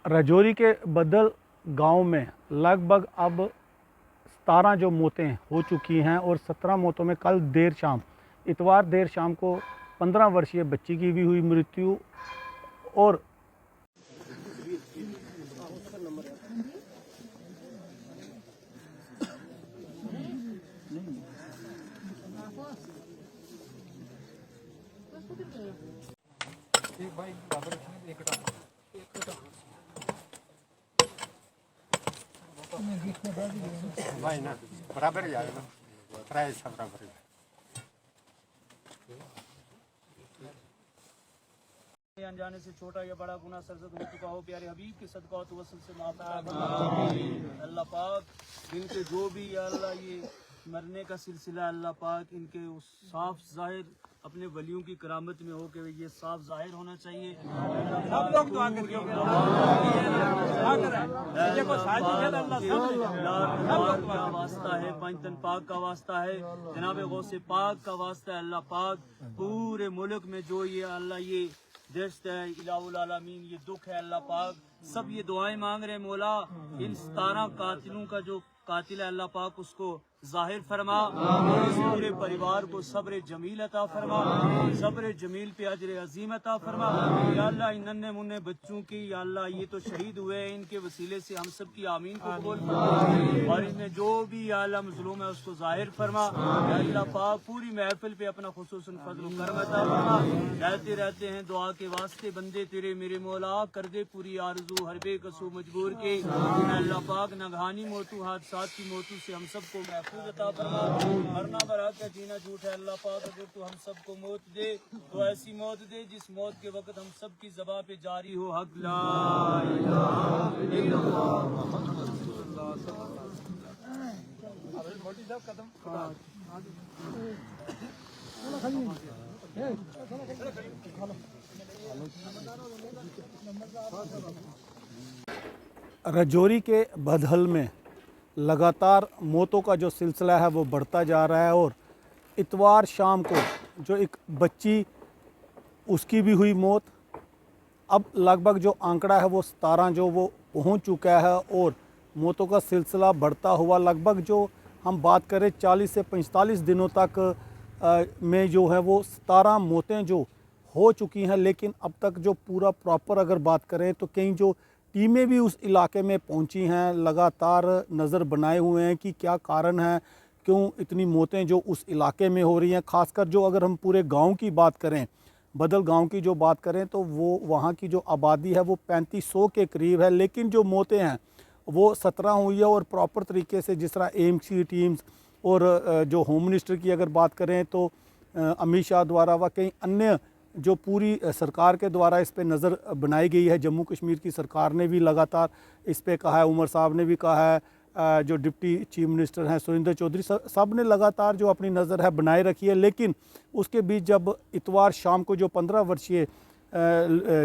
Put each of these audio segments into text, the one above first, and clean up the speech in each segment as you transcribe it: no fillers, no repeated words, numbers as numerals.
राजौरी के बदल गांव में लगभग अब 17 जो मौतें हो चुकी हैं और 17 मौतों में कल देर शाम इतवार देर शाम को 15 वर्षीय बच्ची की भी हुई मृत्यु। और भाई ना बराबर ही आएगा, प्राइस बराबर है। अनजाने से छोटा या बड़ा गुनाह सरजद हो चुका हो, प्यारे हबीब के सदका तो वसल से माफ अल्लाह पाक। इनके जो भी या अल्लाह ये मरने का सिलसिला अल्लाह पाक इनके उस साफ जाहिर अपने वलियों की करामत में हो के ये साफ जाहिर होना चाहिए। सब लोग दुआ करिए का वास्ता है, पंचतन पाक का वास्ता है, जनाब गौसे पाक का वास्ता है। अल्लाह पाक पूरे मुल्क में जो ये अल्लाह ये दस्त है इलाहुल आलमीन, ये दुख है, अल्लाह पाक सब ये दुआएं मांग रहे मौला, इन 17 कातिलों का जो कातिल है अल्लाह पाक उसको जाहिर फरमा और इस पूरे परिवार को सब्र जमील अता फरमा, सब्र जमील पे अजर अजीम अता फरमा। या अल्लाह इन नन्हे मुन्ने बच्चों की या अल्लाह ये तो शहीद हुए हैं, इनके वसीले से हम सब की आमीन को कबूल फरमा और इनमें जो भी या अल्लाह मजलूम है उसको जाहिर फरमा। या अल्लाह पाक पूरी महफिल पे अपना खुसूसन फजल करम अता फरमा। कहते रहते हैं दुआ के वास्ते बंदे तेरे मेरे मौला, कर दे पूरी आरज़ू हर बेकसू मजबूर के। अल्लाह पाक नगहानी मौतू हादसात की मौतू से हम सबको महफूज अता फरमा। मरना बरात है, जीना झूठ है। अल्लाह पाक अगर तू हम सबको मौत दे तो ऐसी मौत दे जिस मौत के वक्त हम सब की ज़बान पे जारी हो हक ला इलाहा इल्लल्लाह मुहम्मद रसूलुल्लाह सल्लल्लाहु अलैहि वसल्लम। मोटी साहब कदम राजौरी के बदहल में लगातार मौतों का जो सिलसिला है वो बढ़ता जा रहा है और इतवार शाम को जो एक बच्ची उसकी भी हुई मौत। अब लगभग जो आंकड़ा है वो 17 जो वो पहुंच चुका है और मौतों का सिलसिला बढ़ता हुआ लगभग जो हम बात करें 40 से 45 दिनों तक में जो है वो 17 मौतें जो हो चुकी हैं। लेकिन अब तक जो पूरा प्रॉपर अगर बात करें तो कई जो टीमें भी उस इलाके में पहुंची हैं, लगातार नज़र बनाए हुए हैं कि क्या कारण है, क्यों इतनी मौतें जो उस इलाके में हो रही हैं। ख़ासकर जो अगर हम पूरे गांव की बात करें, बदल गांव की जो बात करें तो वो वहां की जो आबादी है वो 3500 के करीब है, लेकिन जो मौतें हैं वो 17 हुई है। और प्रॉपर तरीके से जिस तरह एम्स की टीम्स और जो होम मिनिस्टर की अगर बात करें तो अमित शाह द्वारा व कई अन्य जो पूरी सरकार के द्वारा इस पे नज़र बनाई गई है। जम्मू कश्मीर की सरकार ने भी लगातार इस पे कहा है, उमर साहब ने भी कहा है, जो डिप्टी चीफ मिनिस्टर हैं सुरेंद्र चौधरी सब ने लगातार जो अपनी नज़र है बनाए रखी है। लेकिन उसके बीच जब इतवार शाम को जो 15 वर्षीय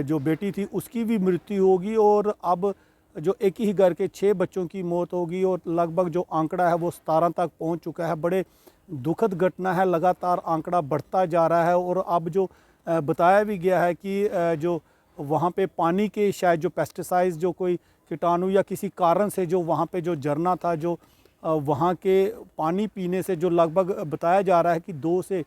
जो बेटी थी उसकी भी मृत्यु होगी और अब जो एक ही घर के 6 बच्चों की मौत होगी और लगभग जो आंकड़ा है वो 17 तक पहुंच चुका है। बड़े दुखद घटना है, लगातार आंकड़ा बढ़ता जा रहा है। और अब जो बताया भी गया है कि जो वहाँ पे पानी के शायद जो पेस्टिसाइड्स जो कोई कीटाणु या किसी कारण से जो वहाँ पे जो झरना था जो वहाँ के पानी पीने से जो लगभग बताया जा रहा है कि 2 से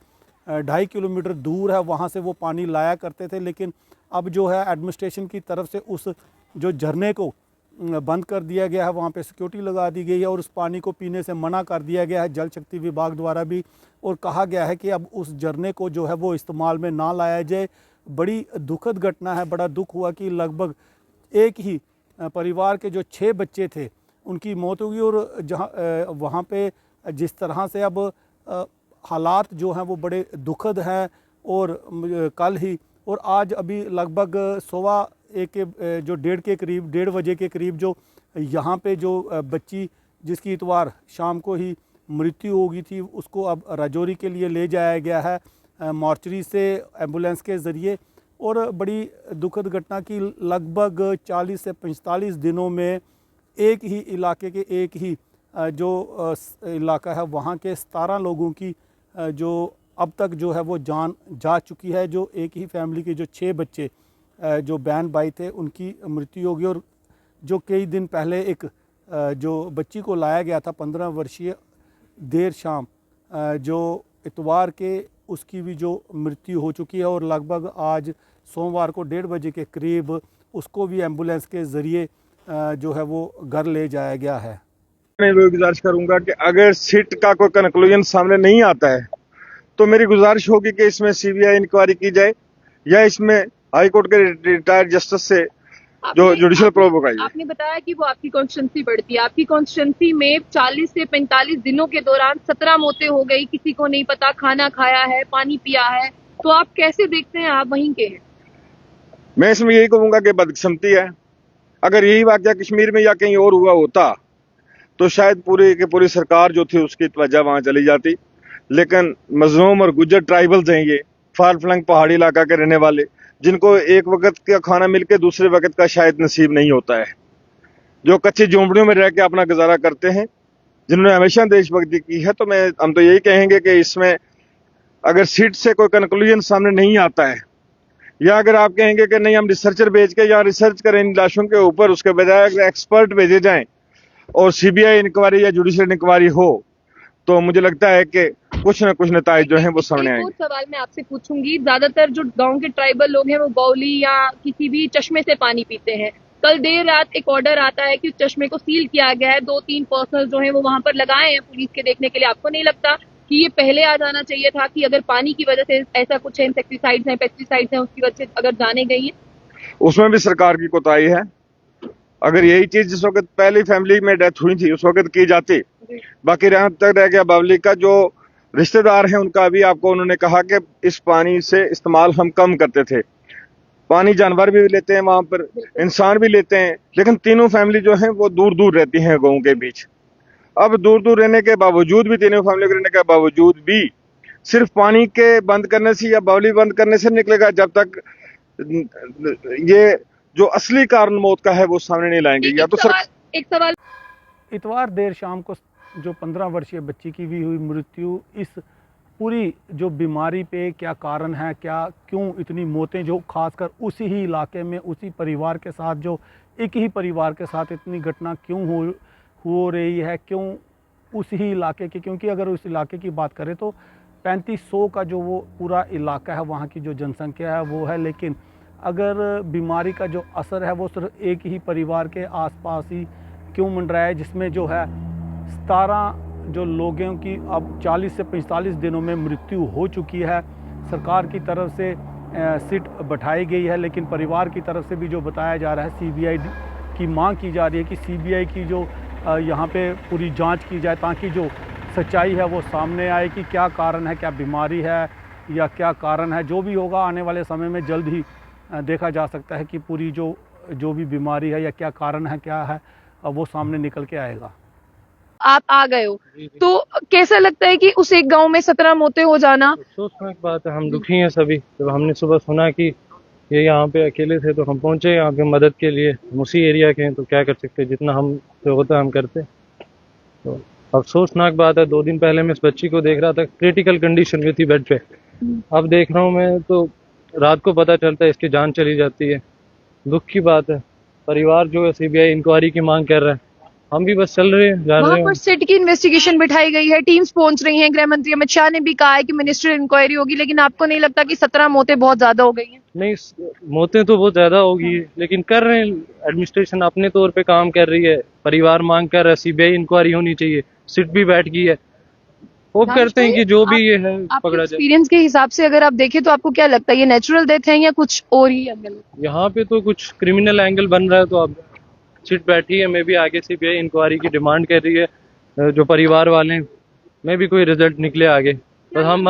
2.5 किलोमीटर दूर है वहाँ से वो पानी लाया करते थे। लेकिन अब जो है एडमिनिस्ट्रेशन की तरफ से उस जो झरने को बंद कर दिया गया है, वहाँ पे सिक्योरिटी लगा दी गई है और उस पानी को पीने से मना कर दिया गया है जल शक्ति विभाग द्वारा भी। और कहा गया है कि अब उस झरने को जो है वो इस्तेमाल में ना लाया जाए। बड़ी दुखद घटना है, बड़ा दुख हुआ कि लगभग एक ही परिवार के जो 6 बच्चे थे उनकी मौत होगी। और जहाँ वहाँ पे जिस तरह से अब हालात जो हैं वो बड़े दुखद हैं और कल ही और आज अभी लगभग 1:15 के जो 1:30 बजे के करीब जो यहाँ पे जो बच्ची जिसकी इतवार शाम को ही मृत्यु हो गई थी उसको अब राजौरी के लिए ले जाया गया है मॉर्चरी से एम्बुलेंस के ज़रिए। और बड़ी दुखद घटना की लगभग 40 से 45 दिनों में एक ही इलाके के एक ही जो इलाका है वहाँ के 17 लोगों की जो अब तक जो है वो जान जा चुकी है। जो एक ही फैमिली के जो 6 बच्चे जो बहन भाई थे उनकी मृत्यु होगी और जो कई दिन पहले एक जो बच्ची को लाया गया था 15 वर्षीय, देर शाम जो इतवार के उसकी भी जो मृत्यु हो चुकी है और लगभग आज सोमवार को 1:30 बजे के करीब उसको भी एम्बुलेंस के ज़रिए जो है वो घर ले जाया गया है। मैं वो गुजारिश करूंगा कि अगर सिट का कोई कंक्लूजन सामने नहीं आता है तो मेरी गुजारिश होगी कि इसमें सीबीआई इंक्वायरी की जाए या इसमें हाई कोर्ट के रिटायर्ड जस्टिस से जो जुडिशियल प्रोब होगा। आपने बताया कि वो आपकी कॉन्स्टिट्यूंसी बढ़ती है, आपकी कॉन्स्टिट्यूंसी में 40 से 45 दिनों के दौरान 17 मौतें हो गई, किसी को नहीं पता खाना खाया है, पानी पिया है, तो आप कैसे देखते हैं? आप वहीं के हैं। मैं इसमें यही कहूंगा कि बदकिस्मती है। अगर यही वाकया कश्मीर में या कहीं और हुआ होता तो शायद पूरी की पूरी सरकार जो थी उसकी तवज्जो वहां चली जाती, लेकिन मजलूम और गुज्जर ट्राइबल्स हैं, ये फार फ्लंग पहाड़ी इलाका के रहने वाले, जिनको एक वक्त का खाना मिलके दूसरे वक्त का शायद नसीब नहीं होता है, जो कच्ची झोंपड़ियों में रह के अपना गुजारा करते हैं, जिन्होंने हमेशा देशभक्ति की है। तो हम तो यही कहेंगे कि इसमें अगर सीट से कोई कंक्लूजन सामने नहीं आता है या अगर आप कहेंगे कि नहीं हम रिसर्चर भेज के या रिसर्च करें इन लाशों के ऊपर, उसके बजाय अगर एक्सपर्ट भेजे जाएं और सीबीआई इंक्वायरी या जुडिशियल इंक्वायरी हो तो मुझे लगता है कि कुछ न कुछ नतीजे जो हैं वो सामने आएंगे। एक और सवाल मैं आपसे पूछूंगी, ज्यादातर जो गांव के ट्राइबल लोग हैं वो बाउली या किसी भी चश्मे से पानी पीते हैं। कल देर रात एक ऑर्डर आता है कि उस चश्मे को सील किया गया है, 2-3 पर्सनल जो हैं वो वहां पर लगाए हैं पुलिस के देखने के लिए। आपको नहीं लगता कि ये पहले आ जाना चाहिए था कि अगर पानी की वजह से ऐसा कुछ है, इंसेक्टिसाइड्स हैं, पेस्टिसाइड्स हैं, उसकी वजह से अगर जाने गई है? उसमें भी सरकार की कोताही है। अगर यही चीज जिस वक्त पहली फैमिली में डेथ हुई थी उस वक्त की जाती, बाकी यहाँ तक रह गया बावली का जो रिश्तेदार हैं उनका भी आपको उन्होंने कहा कि इस पानी से इस्तेमाल हम कम करते थे। पानी जानवर भी लेते हैं वहां पर, इंसान भी लेते हैं, लेकिन तीनों फैमिली जो है वो दूर दूर रहती हैं गाँव के बीच। अब दूर दूर रहने के बावजूद भी, तीनों फैमिली के रहने के बावजूद भी सिर्फ पानी के बंद करने से या बावली बंद करने से निकलेगा जब तक ये जो असली कारण मौत का है वो सामने नहीं लाएंगे। या तो एक सवाल इतवार देर शाम को जो 15 वर्षीय बच्ची की भी हुई मृत्यु, इस पूरी जो बीमारी पे क्या कारण है, क्या क्यों इतनी मौतें, जो खासकर उसी ही इलाके में उसी परिवार के साथ, जो एक ही परिवार के साथ इतनी घटना क्यों हो रही है, क्यों उसी ही इलाके की? क्योंकि अगर उस इलाके की बात करें तो 3500 का जो वो पूरा इलाका है, वहाँ की जो जनसंख्या है वो है, लेकिन अगर बीमारी का जो असर है वो सिर्फ एक ही परिवार के आसपास ही क्यों मंडराया है, जिसमें जो है 17 जो लोगों की अब 40 से 45 दिनों में मृत्यु हो चुकी है। सरकार की तरफ से सीट बैठाई गई है, लेकिन परिवार की तरफ से भी जो बताया जा रहा है, सीबीआई की मांग की जा रही है कि सीबीआई की जो यहाँ पे पूरी जांच की जाए ताकि जो सच्चाई है वो सामने आए कि क्या कारण है, क्या बीमारी है या क्या कारण है। जो भी होगा आने वाले समय में जल्द ही देखा जा सकता है कि पूरी जो भी बीमारी है या क्या कारण है, क्या है, वो सामने निकल के आएगा। आप आ गए हो तो कैसा लगता है कि उस एक गांव में 17 मौतें हो जाना? अफसोसनाक बात है। हम दुखी हैं सभी। जब हमने सुबह सुना कि ये यहाँ पे अकेले थे तो हम पहुंचे यहाँ पे मदद के लिए। हम उसी एरिया के हैं तो क्या कर सकते, जितना हम से होता हम करते। तो अफसोसनाक बात है। 2 दिन पहले मैं इस बच्ची को देख रहा था, क्रिटिकल कंडीशन में थी बेड पे। अब देख रहा हूँ मैं तो रात को पता चलता है इसकी जान चली जाती है। दुख की बात है। परिवार जो है सीबीआई इंक्वायरी की मांग कर रहा है। हम भी बस चल रहे हैं, जान रहे वहां हैं। पर सिट की इन्वेस्टिगेशन बिठाई गई है, टीम्स पहुंच रही हैं, गृह मंत्री अमित शाह ने भी कहा है कि मिनिस्ट्रियल इंक्वायरी होगी, लेकिन आपको नहीं लगता कि 17 मौतें बहुत ज्यादा हो गई हैं? नहीं, मौतें तो बहुत ज्यादा होगी, लेकिन कर रहे हैं। एडमिनिस्ट्रेशन अपने तौर पे काम कर रही है, परिवार मांग कर रहा है, सीबीआई इंक्वायरी होनी चाहिए, सिट भी बैठ गई है। होप करते हैं कि जो भी ये है पकड़ा जाए। एक्सपीरियंस के हिसाब से अगर आप देखें तो आपको क्या लगता है, ये नेचुरल डेथ है या कुछ और ही एंगल? यहाँ पे तो कुछ क्रिमिनल एंगल बन रहा है, तो अब सिट बैठी है। मैं भी आगे सीबीआई इंक्वायरी की डिमांड कर रही है जो परिवार वाले, में भी कोई रिजल्ट निकले आगे। तो हम